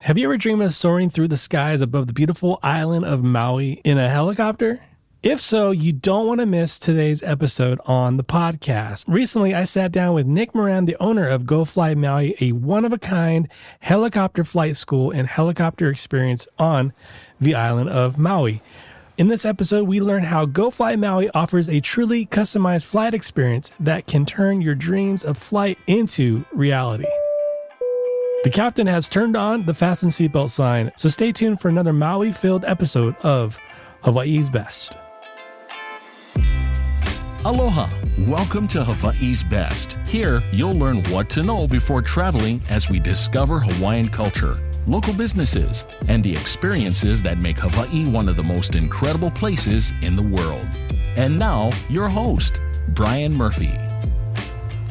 Have you ever dreamed of soaring through the skies above the beautiful island of Maui in a helicopter? If so, you don't want to miss today's episode on the podcast. Recently, I sat down with Nick Moran, the owner of Go Fly Maui, a one-of-a-kind helicopter flight school and helicopter experience on the island of Maui. In this episode, we learn how Go Fly Maui offers a truly customized flight experience that can turn your dreams of flight into reality. The captain has turned on the fasten seatbelt sign, so stay tuned for another Maui-filled episode of Hawaii's Best. Aloha! Welcome to Hawaii's Best. Here, you'll learn what to know before traveling as we discover Hawaiian culture, local businesses, and the experiences that make Hawaii one of the most incredible places in the world. And now, your host, Bryan Murphy.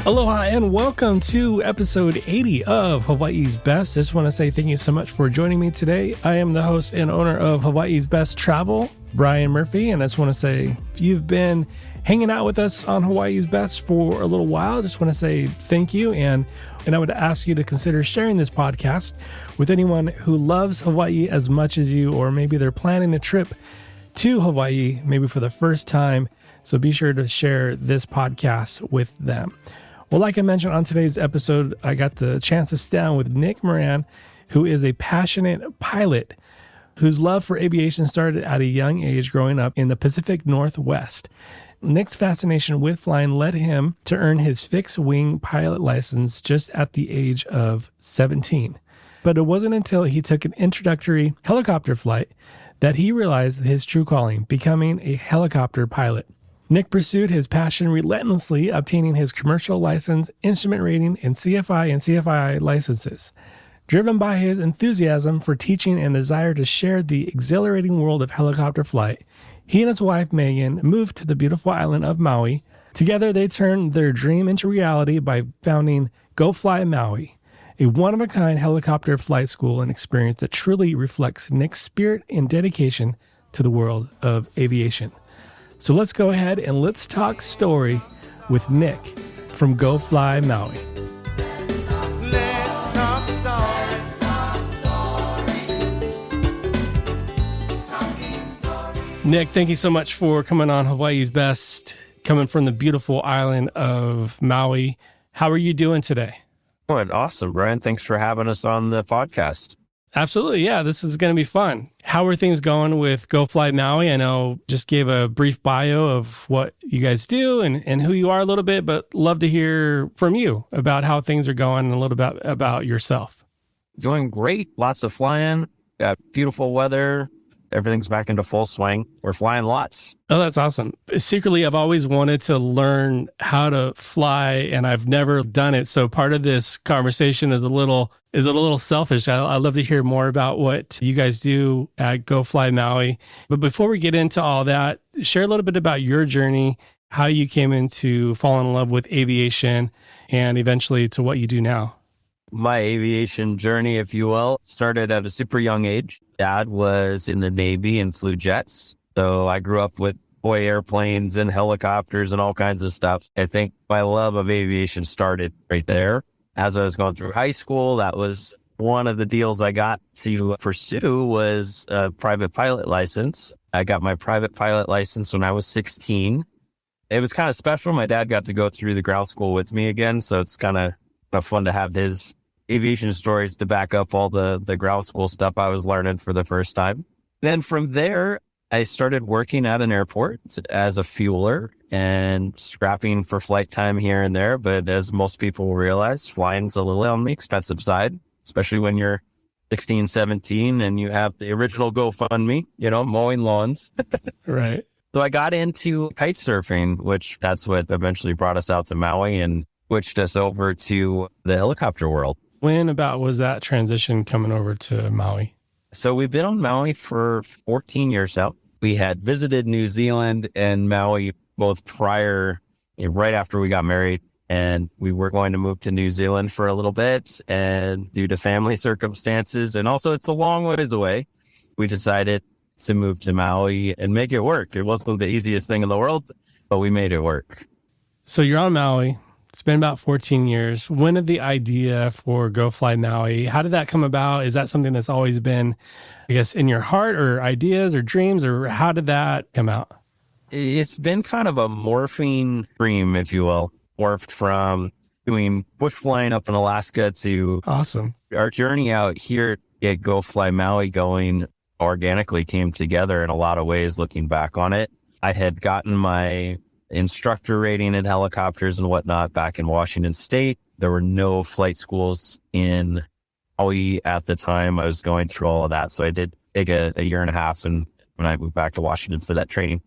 Aloha and welcome to episode 80 of Hawaii's Best. I just want to say thank you so much for joining me today. I am the host and owner of Hawaii's Best Travel, Bryan Murphy, and I just want to say if you've been hanging out with us on Hawaii's Best for a little while, I just want to say thank you, and I would ask you to consider sharing this podcast with anyone who loves Hawaii as much as you, or maybe they're planning a trip to Hawaii, maybe for the first time. So be sure to share this podcast with them. Well, like I mentioned on today's episode, I got the chance to sit down with Nick Moran, who is a passionate pilot whose love for aviation started at a young age growing up in the Pacific Northwest. Nick's fascination with flying led him to earn his fixed-wing pilot license just at the age of 17. But it wasn't until he took an introductory helicopter flight that he realized his true calling, becoming a helicopter pilot. Nick pursued his passion relentlessly, obtaining his commercial license, instrument rating, and CFI and CFII licenses. Driven by his enthusiasm for teaching and desire to share the exhilarating world of helicopter flight, he and his wife, Megan, moved to the beautiful island of Maui. Together, they turned their dream into reality by founding Go Fly Maui, a one-of-a-kind helicopter flight school and experience that truly reflects Nick's spirit and dedication to the world of aviation. So let's go ahead and let's talk story with Nick from Go Fly Maui. Let's talk story. Nick, thank you so much for coming on Hawaii's Best, coming from the beautiful island of Maui. How are you doing today? Good. Awesome, Bryan. Thanks for having us on the podcast. Absolutely. Yeah, this is going to be fun. How are things going with Go Fly Maui? I know just gave a brief bio of what you guys do and who you are a little bit, but love to hear from you about how things are going and a little bit about yourself. Doing great. Lots of flying. Got beautiful weather. Everything's back into full swing. We're flying lots. Oh, that's awesome. Secretly, I've always wanted to learn how to fly, and I've never done it. So part of this conversation is a little selfish. I love to hear more about what you guys do at Go Fly Maui. But before we get into all that, share a little bit about your journey, how you came into falling in love with aviation, and eventually to what you do now. My aviation journey, if you will, started at a super young age. Dad was in the Navy and flew jets. So I grew up with toy airplanes and helicopters and all kinds of stuff. I think my love of aviation started right there. As I was going through high school, that was one of the deals I got to pursue was a private pilot license. I got my private pilot license when I was 16. It was kind of special. My dad got to go through the ground school with me again. So it's kind of fun to have his aviation stories to back up all the ground school stuff I was learning for the first time. Then from there, I started working at an airport as a fueler and scrapping for flight time here and there. But as most people will realize, flying's a little on the expensive side, especially when you're 16, 17 and you have the original GoFundMe, mowing lawns. Right. So I got into kite surfing, which that's what eventually brought us out to Maui and switched us over to the helicopter world. When about was that transition coming over to Maui? So we've been on Maui for 14 years now. We had visited New Zealand and Maui both prior, right after we got married. And we were going to move to New Zealand for a little bit. And due to family circumstances, and also it's a long ways away, we decided to move to Maui and make it work. It wasn't the easiest thing in the world, but we made it work. So you're on Maui. It's been about 14 years. When did the idea for Go Fly Maui, how did that come about? Is that something that's always been, I guess, in your heart, or ideas or dreams, or how did that come out? It's been kind of a morphing dream, if you will, morphed from doing bush flying up in Alaska to Awesome. our journey out here at Go Fly Maui going organically came together in a lot of ways looking back on it. I had gotten my instructor rating in helicopters and whatnot back in Washington State. There were no flight schools in Maui at the time. I was going through all of that. So I did take a year and a half and when I moved back to Washington for that training.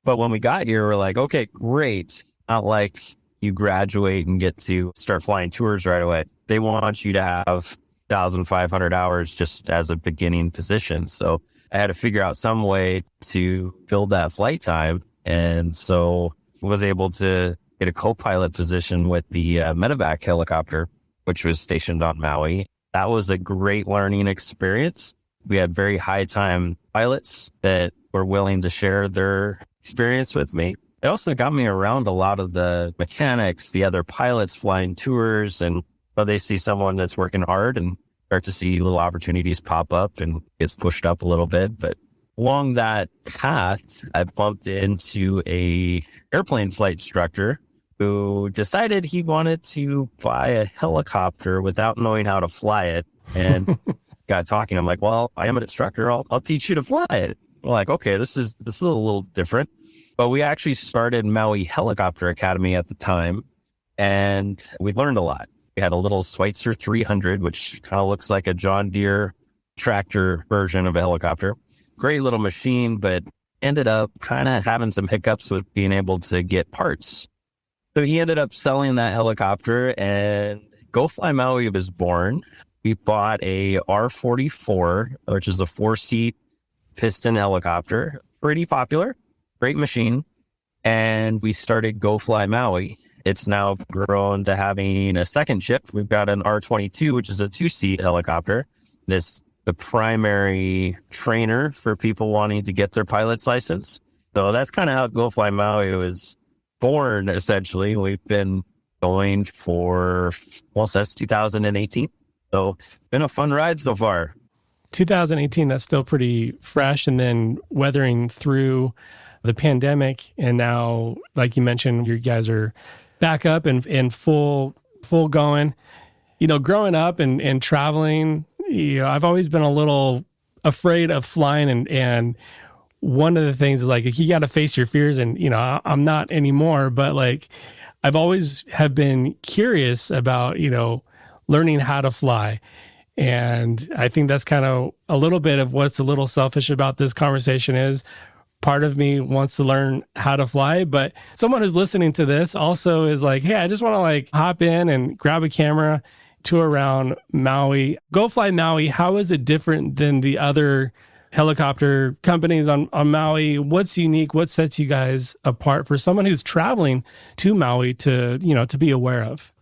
But when we got here, we're like, okay, great. Not like you graduate and get to start flying tours right away. They want you to have 1,500 hours just as a beginning position. So I had to figure out some way to build that flight time. And so I was able to get a co-pilot position with the medevac helicopter, which was stationed on Maui. That was a great learning experience. We had very high time pilots that were willing to share their experience with me. It also got me around a lot of the mechanics, the other pilots flying tours, and they see someone that's working hard and start to see little opportunities pop up and gets pushed up a little bit. But along that path, I bumped into a airplane flight instructor who decided he wanted to buy a helicopter without knowing how to fly it. And got talking. I'm like, well, I am an instructor. I'll teach you to fly it. I'm like, okay, this is a little different. But we actually started Maui Helicopter Academy at the time, and we learned a lot. We had a little Schweitzer 300, which kind of looks like a John Deere tractor version of a helicopter. Great little machine, but ended up kind of having some hiccups with being able to get parts. So he ended up selling that helicopter, and Go Fly Maui was born. We bought a R-44, which is a 4-seat piston helicopter. Pretty popular, great machine. And we started Go Fly Maui. It's now grown to having a second ship. We've got an R-22, which is a 2-seat helicopter. This the primary trainer for people wanting to get their pilot's license. So that's kind of how Go Fly Maui was born, essentially. We've been going for, well, since 2018. So been a fun ride so far. 2018, that's still pretty fresh. And then weathering through the pandemic. And now, like you mentioned, you guys are back up and full going. You know, growing up and traveling, you know, I've always been a little afraid of flying. And one of the things is like, you got to face your fears. And, you know, I'm not anymore, but like, I've always have been curious about, you know, learning how to fly. And I think that's kind of a little bit of what's a little selfish about this conversation is part of me wants to learn how to fly, but someone who's listening to this also is like, hey, I just want to like hop in and grab a camera, tour around Maui. Go Fly Maui, how is it different than the other helicopter companies on Maui? What's unique? What sets you guys apart for someone who's traveling to Maui to, you know, to be aware of?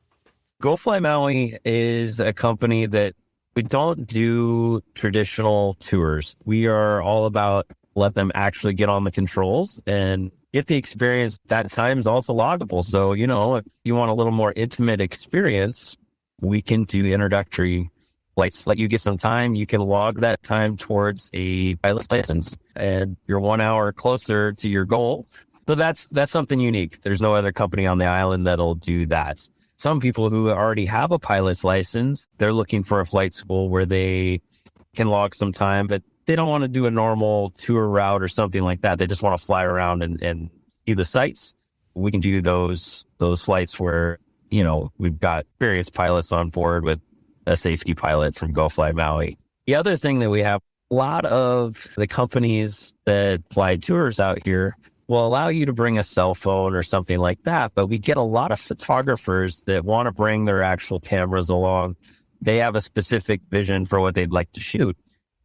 Go Fly Maui is a company that we don't do traditional tours. We are all about let them actually get on the controls and get the experience. That time is also loggable. So, you know, if you want a little more intimate experience, we can do introductory flights. Let you get some time. You can log that time towards a pilot's license and you're 1 hour closer to your goal. So that's something unique. There's no other company on the island that'll do that. Some people who already have a pilot's license, they're looking for a flight school where they can log some time, but they don't want to do a normal tour route or something like that. They just want to fly around and see the sights. We can do those flights where, you know, we've got various pilots on board with a safety pilot from Go Fly Maui. The other thing that we have, a lot of the companies that fly tours out here will allow you to bring a cell phone or something like that. But we get a lot of photographers that want to bring their actual cameras along. They have a specific vision for what they'd like to shoot.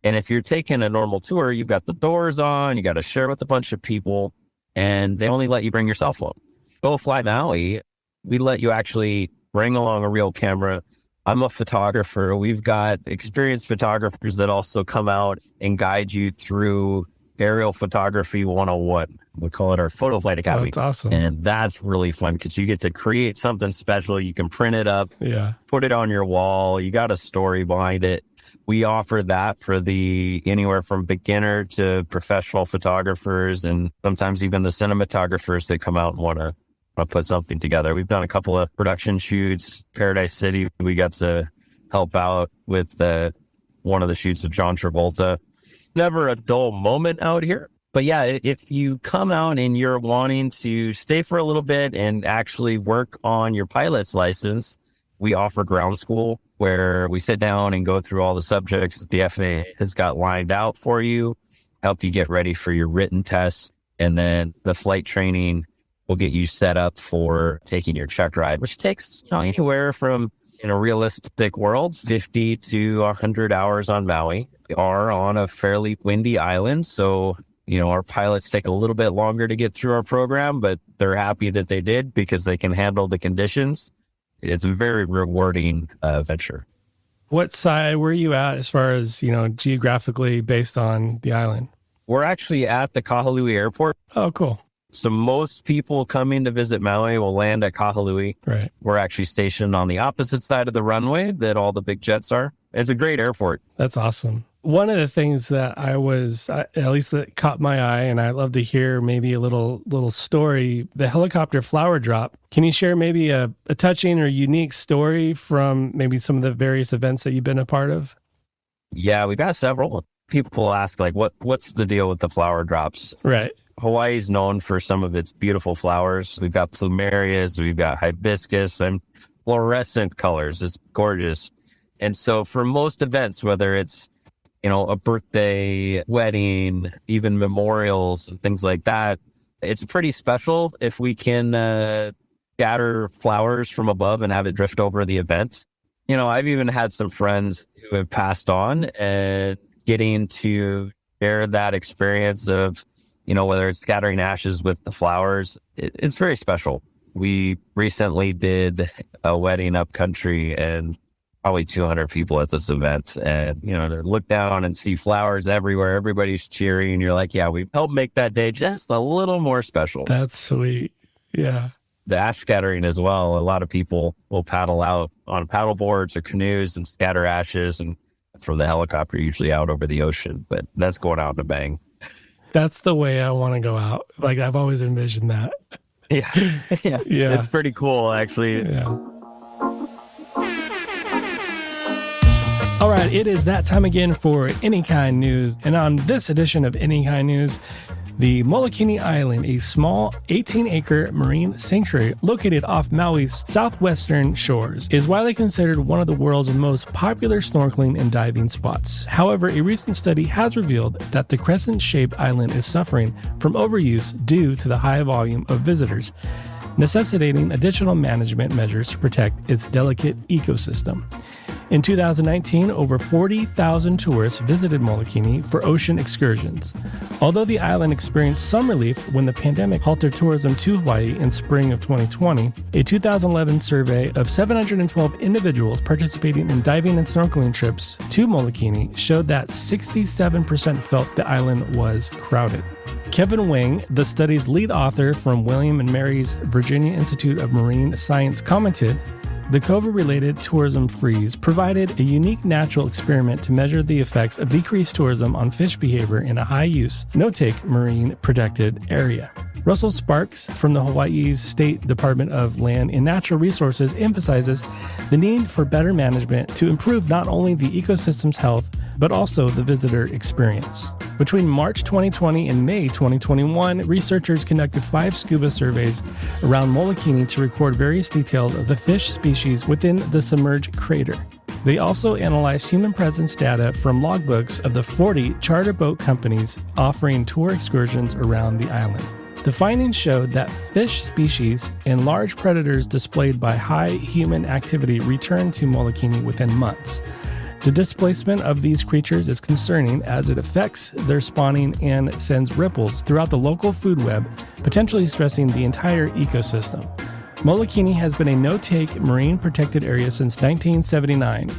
And if you're taking a normal tour, you've got the doors on, you got to share with a bunch of people, and they only let you bring your cell phone. Go Fly Maui, we let you actually bring along a real camera. I'm a photographer. We've got experienced photographers that also come out and guide you through Aerial Photography 101. We call it our Photo Flight Oh, Academy. that's awesome. And that's really fun because you get to create something special. You can print it up, Yeah. put it on your wall. You got a story behind it. We offer that for the anywhere from beginner to professional photographers and sometimes even the cinematographers that come out and want to put something together. We've done a couple of production shoots. Paradise City, we got to help out with one of the shoots with John Travolta. Never a dull moment out here. But yeah, if you come out and you're wanting to stay for a little bit and actually work on your pilot's license, we offer ground school where we sit down and go through all the subjects that the FAA has got lined out for you, help you get ready for your written tests, and then the flight training will get you set up for taking your check ride, which takes anywhere from, in a realistic world, 50 to 100 hours on Maui. We are on a fairly windy island, so our pilots take a little bit longer to get through our program, but they're happy that they did because they can handle the conditions. It's a very rewarding venture. What side were you at as far as, geographically based on the island? We're actually at the Kahului airport. Oh, cool. So most people coming to visit Maui will land at Kahului. Right. We're actually stationed on the opposite side of the runway that all the big jets are. It's a great airport. That's awesome. One of the things that at least that caught my eye, and I'd love to hear maybe a little story, the helicopter flower drop. Can you share maybe a touching or unique story from maybe some of the various events that you've been a part of? Yeah, we got several. People ask, what's the deal with the flower drops? Right. Hawaii is known for some of its beautiful flowers. We've got plumerias, we've got hibiscus, and fluorescent colors. It's gorgeous. And so for most events, whether it's a birthday, wedding, even memorials and things like that, it's pretty special if we can scatter flowers from above and have it drift over the event. I've even had some friends who have passed on and getting to share that experience of, whether it's scattering ashes with the flowers, it's very special. We recently did a wedding up country and probably 200 people at this event, and to look down and see flowers everywhere, everybody's cheering, and you're like, yeah, we helped make that day just a little more special. That's sweet. Yeah. The ash scattering as well. A lot of people will paddle out on paddle boards or canoes and scatter ashes, and from the helicopter usually out over the ocean, but that's going out in a bang. That's the way I want to go out. I've always envisioned that. Yeah. Yeah. It's pretty cool, actually. Yeah. All right, it is that time again for Any Kind News. And on this edition of Any Kind News, the Molokini Island, a small 18-acre marine sanctuary located off Maui's southwestern shores, is widely considered one of the world's most popular snorkeling and diving spots. However, a recent study has revealed that the crescent-shaped island is suffering from overuse due to the high volume of visitors, necessitating additional management measures to protect its delicate ecosystem. In 2019, over 40,000 tourists visited Molokini for ocean excursions. Although the island experienced some relief when the pandemic halted tourism to Hawaii in spring of 2020, a 2011 survey of 712 individuals participating in diving and snorkeling trips to Molokini showed that 67% felt the island was crowded. Kevin Wang, the study's lead author from William and Mary's Virginia Institute of Marine Science, commented, "The COVID-related tourism freeze provided a unique natural experiment to measure the effects of decreased tourism on fish behavior in a high-use, no-take marine protected area." Russell Sparks from the Hawaii's State Department of Land and Natural Resources emphasizes the need for better management to improve not only the ecosystem's health, but also the visitor experience. Between March 2020 and May 2021, researchers conducted 5 scuba surveys around Molokini to record various details of the fish species within the submerged crater. They also analyzed human presence data from logbooks of the 40 charter boat companies offering tour excursions around the island. The findings showed that fish species and large predators displayed by high human activity returned to Molokini within months. The displacement of these creatures is concerning as it affects their spawning and sends ripples throughout the local food web, potentially stressing the entire ecosystem. Molokini has been a no-take marine protected area since 1979,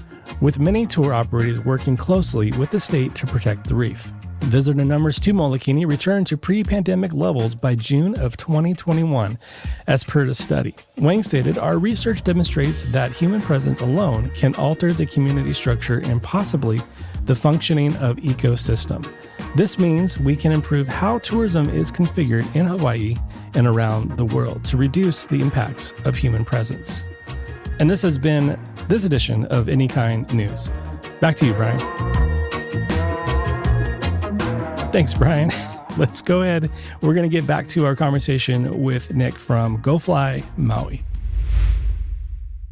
with many tour operators working closely with the state to protect the reef. Visitor numbers to Molokini returned to pre-pandemic levels by June of 2021, as per the study. Wang stated, "Our research demonstrates that human presence alone can alter the community structure and possibly the functioning of ecosystem. This means we can improve how tourism is configured in Hawaii and around the world to reduce the impacts of human presence." And this has been this edition of Any Kind News. Back to you, Bryan. Thanks, Bryan. Let's go ahead. We're going to get back to our conversation with Nick from Go Fly Maui.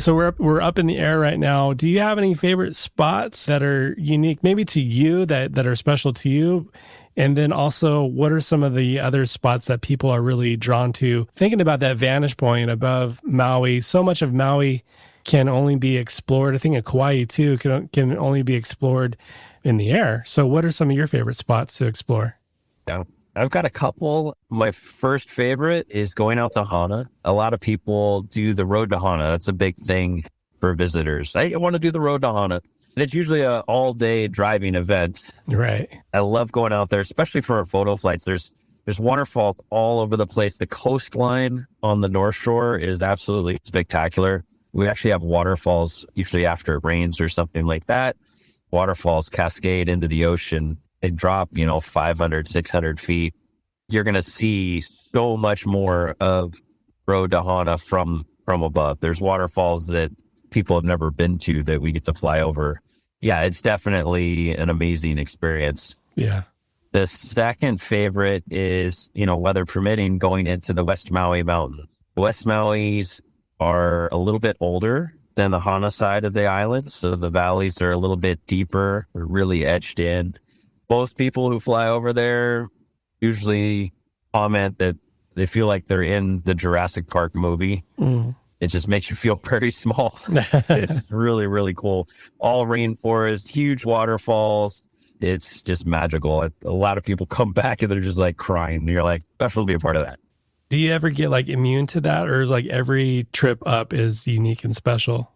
So we're up in the air right now. Do you have any favorite spots that are unique, maybe to you, that are special to you? And then also, what are some of the other spots that people are really drawn to? Thinking about that vantage point above Maui, so much of Maui can only be explored. I think in Kauai too can only be explored in the air. So what are some of your favorite spots to explore? Yeah, I've got a couple. My first favorite is going out to Hana. A lot of people do the road to Hana. That's a big thing for visitors. I want to do the road to Hana. And it's usually an all-day driving event. Right. I love going out there, especially for our photo flights. There's waterfalls all over the place. The coastline on the North Shore is absolutely spectacular. We actually have waterfalls usually after it rains or something like that. Waterfalls cascade into the ocean. They drop, 500, 600 feet. You're going to see so much more of Road to Hana from above. There's waterfalls that people have never been to that we get to fly over. Yeah, it's definitely an amazing experience. Yeah. The second favorite is, weather permitting, going into the West Maui Mountains. West Maui's are a little bit older than the Hana side of the island, so the valleys are a little bit deeper, really etched in. Most people who fly over there usually comment that they feel like they're in the Jurassic Park movie. It just makes you feel pretty small. It's really, really cool. All rainforest, huge waterfalls. It's just magical. A lot of people come back and they're just like crying. And you're like, definitely be a part of that. Do you ever get like immune to that, or is like every trip up is unique and special?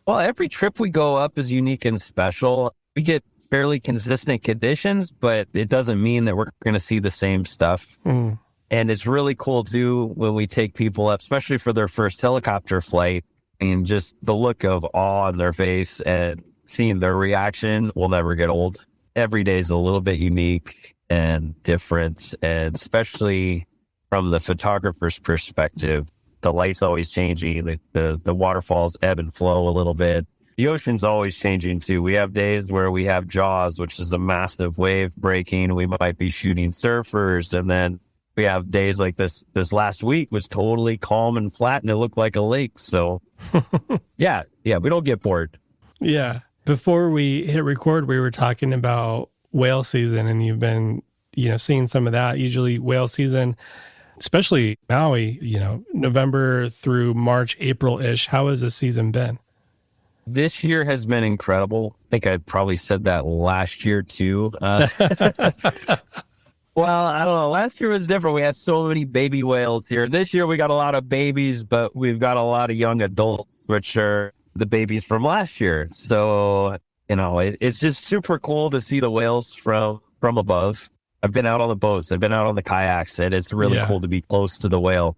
Well, every trip we go up is unique and special. We get fairly consistent conditions, but it doesn't mean that we're going to see the same stuff. And it's really cool too when we take people up, especially for their first helicopter flight, and just the look of awe on their face and seeing their reaction will never get old. Every day is a little bit unique and different, and especially from the photographer's perspective, the light's always changing. The waterfalls ebb and flow a little bit. The ocean's always changing too. We have days where we have Jaws, which is a massive wave breaking. We might be shooting surfers. And then we have days like this. This last week was totally calm and flat and it looked like a lake. So yeah, we don't get bored. Yeah. Before we hit record, we were talking about whale season, and you've been, seeing some of that. Usually whale season, especially Maui, November through March, April-ish. How has the season been? This year has been incredible. I think I probably said that last year too. Well, I don't know. Last year was different. We had so many baby whales here. This year we got a lot of babies, but we've got a lot of young adults, which are the babies from last year. So, it's just super cool to see the whales from above. I've been out on the boats. I've been out on the kayaks, and it's really cool to be close to the whale.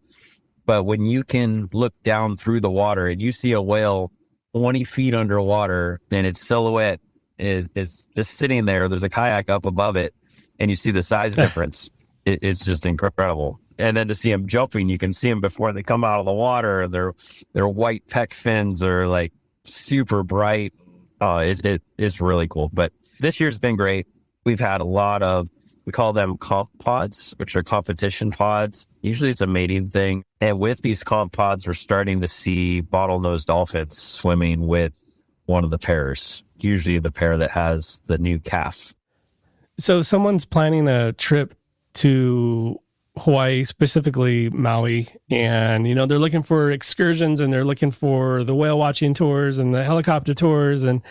But when you can look down through the water and you see a whale 20 feet underwater and its silhouette is just sitting there, there's a kayak up above it, and you see the size difference. It's just incredible. And then to see them jumping, you can see them before they come out of the water. Their white pec fins are like super bright. It's really cool. But this year's been great. We've had a lot of, we call them comp pods, which are competition pods. Usually it's a mating thing. And with these comp pods, we're starting to see bottlenose dolphins swimming with one of the pairs, usually the pair that has the new calf. So someone's planning a trip to Hawaii, specifically Maui, and they're looking for excursions, and they're looking for the whale watching tours and the helicopter tours, and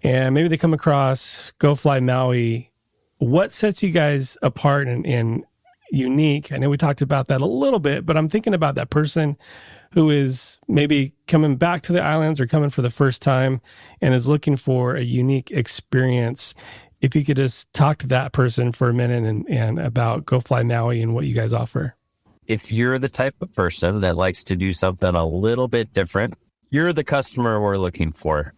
maybe they come across Go Fly Maui. What sets you guys apart and unique? I know we talked about that a little bit, but I'm thinking about that person who is maybe coming back to the islands or coming for the first time and is looking for a unique experience. if you could just talk to that person for a minute and about Go Fly Maui and what you guys offer. If you're the type of person that likes to do something a little bit different, you're the customer we're looking for.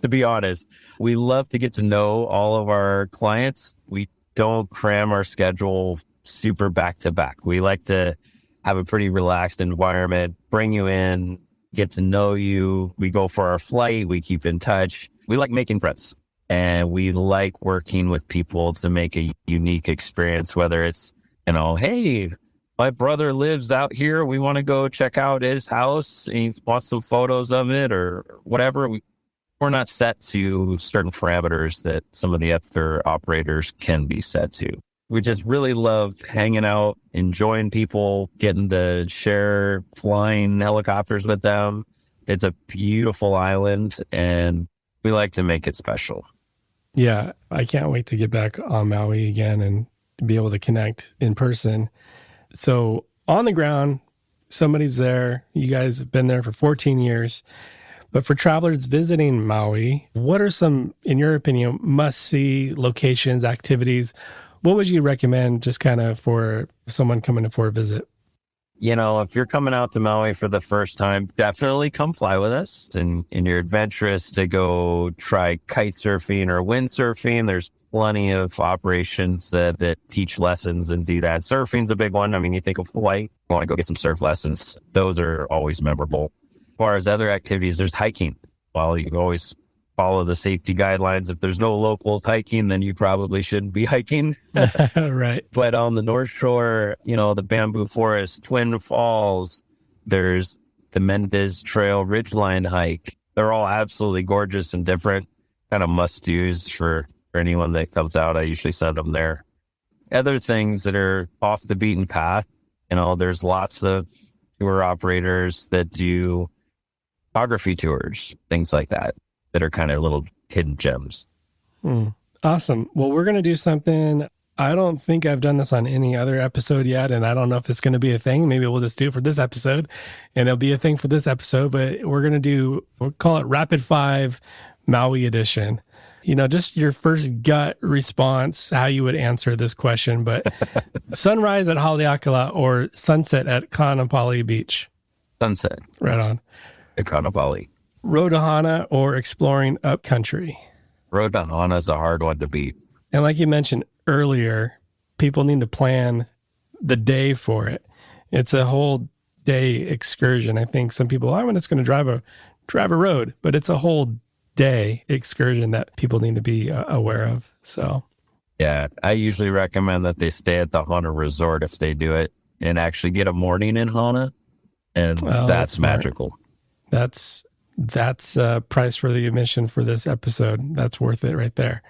To be honest, we love to get to know all of our clients. We don't cram our schedule super back to back. We like to have a pretty relaxed environment, bring you in, get to know you. We go for our flight. We keep in touch. We like making friends, and we like working with people to make a unique experience, whether it's, hey, my brother lives out here. We want to go check out his house. And he wants some photos of it or whatever. We're not set to certain parameters that some of the other operators can be set to. We just really love hanging out, enjoying people, getting to share flying helicopters with them. It's a beautiful island, and we like to make it special. Yeah, I can't wait to get back on Maui again and be able to connect in person. So on the ground, somebody's there. You guys have been there for 14 years. But for travelers visiting Maui, what are some, in your opinion, must-see locations, activities? What would you recommend just kind of for someone coming in for a visit? If you're coming out to Maui for the first time, definitely come fly with us. And you're adventurous to go try kite surfing or windsurfing, there's plenty of operations that teach lessons and do that. Surfing's a big one. I mean, you think of Hawaii, you want to go get some surf lessons. Those are always memorable. As far as other activities, there's hiking. Well, you can always follow the safety guidelines. If there's no locals hiking, then you probably shouldn't be hiking. Right. But on the North Shore, the Bamboo Forest, Twin Falls, there's the Mendez Trail Ridgeline hike. They're all absolutely gorgeous and different, kind of must-dos for anyone that comes out. I usually send them there. Other things that are off the beaten path, there's lots of tour operators that do photography tours, things like that are kind of little hidden gems. Awesome. Well, we're going to do something. I don't think I've done this on any other episode yet, and I don't know if it's going to be a thing. Maybe we'll just do it for this episode, and it'll be a thing for this episode, but we'll call it Rapid 5 Maui Edition. Just your first gut response, how you would answer this question, but sunrise at Haleakala or sunset at Kaanapali Beach? Sunset. Right on. At Kaanapali. Road to Hana or exploring upcountry? Road to Hana is a hard one to beat. And like you mentioned earlier, people need to plan the day for it. It's a whole day excursion. I think some people, I'm just going to drive a road, but it's a whole day excursion that people need to be aware of. So, yeah, I usually recommend that they stay at the Hana Resort if they do it and actually get a morning in Hana, and that's magical. That's price for the admission for this episode. That's worth it right there.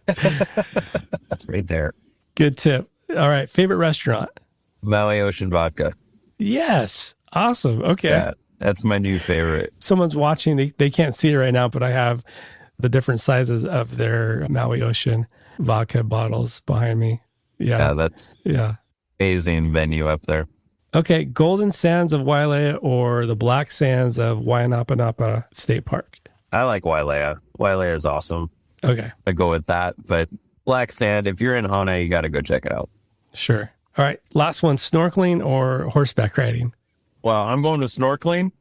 That's right there. Good tip. All right. Favorite restaurant? Maui Ocean Vodka. Yes. Awesome. Okay. Yeah, that's my new favorite. Someone's watching. They can't see it right now, but I have the different sizes of their Maui Ocean vodka bottles behind me. Yeah. That's yeah. Amazing venue up there. Okay, Golden Sands of Wailea or the Black Sands of Wainapanapa State Park? I like Wailea. Wailea is awesome. Okay. I go with that. But Black Sand, if you're in Hana, you got to go check it out. Sure. All right, last one, snorkeling or horseback riding? Well, I'm going to snorkeling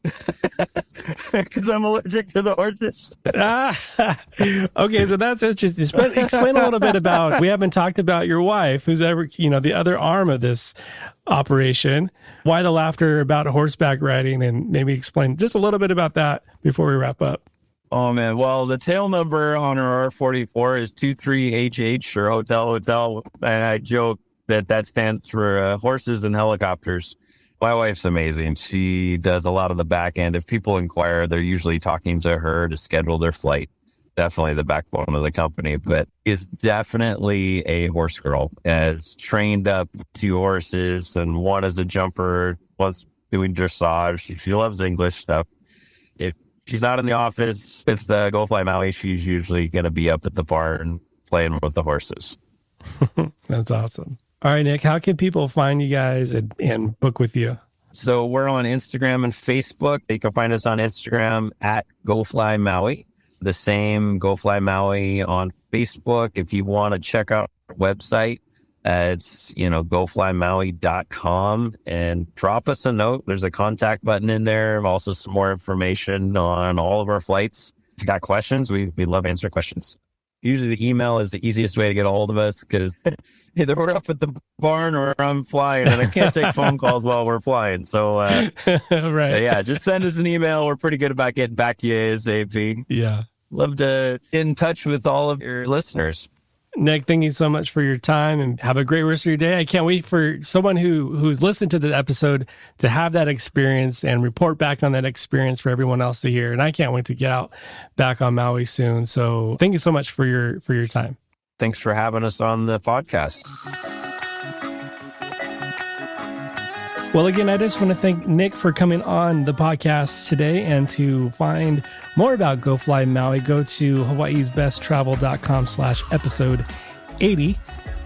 because I'm allergic to the horses. Okay, so that's interesting. Explain a little bit about, we haven't talked about your wife, who's the other arm of this operation. Why the laughter about horseback riding, and maybe explain just a little bit about that before we wrap up. Oh, man. Well, the tail number on our R44 is 23HH or hotel. And I joke that stands for horses and helicopters. My wife's amazing. She does a lot of the back end. If people inquire, they're usually talking to her to schedule their flight. Definitely the backbone of the company, but is definitely a horse girl. Has trained up 2 horses, and one is a jumper, one's doing dressage. She loves English stuff. If she's not in the office with Go Fly Maui, she's usually going to be up at the barn playing with the horses. That's awesome. All right, Nick, how can people find you guys and book with you? So we're on Instagram and Facebook. You can find us on Instagram at Go Fly Maui. The same Go Fly Maui on Facebook. If you want to check out our website, it's, goflymaui.com, and drop us a note. There's a contact button in there. Also some more information on all of our flights. If you got questions, we love to answer questions. Usually the email is the easiest way to get a hold of us because either we're up at the barn or I'm flying, and I can't take phone calls while we're flying. So, right. Yeah, just send us an email. We're pretty good about getting back to you ASAP. Yeah. Love to get in touch with all of your listeners. Nick, thank you so much for your time, and have a great rest of your day. I can't wait for someone who's listened to the episode to have that experience and report back on that experience for everyone else to hear. And I can't wait to get out back on Maui soon. So thank you so much for your time. Thanks for having us on the podcast. Well, again, I just want to thank Nick for coming on the podcast today. And to find more about Go Fly Maui, go to hawaiisbesttravel.com/episode 80.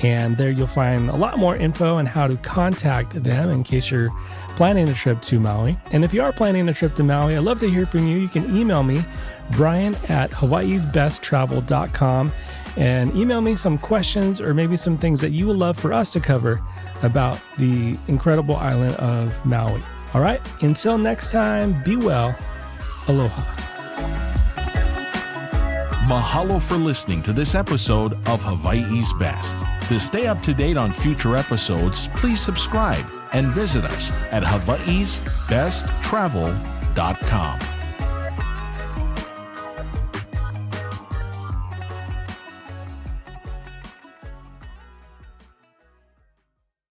And there you'll find a lot more info on how to contact them in case you're planning a trip to Maui. And if you are planning a trip to Maui, I'd love to hear from you. You can email me, Bryan at hawaiisbesttravel.com, and email me some questions or maybe some things that you would love for us to cover about the incredible island of Maui. All right, until next time, be well. Aloha. Mahalo for listening to this episode of Hawaii's Best. To stay up to date on future episodes, please subscribe and visit us at hawaiisbesttravel.com.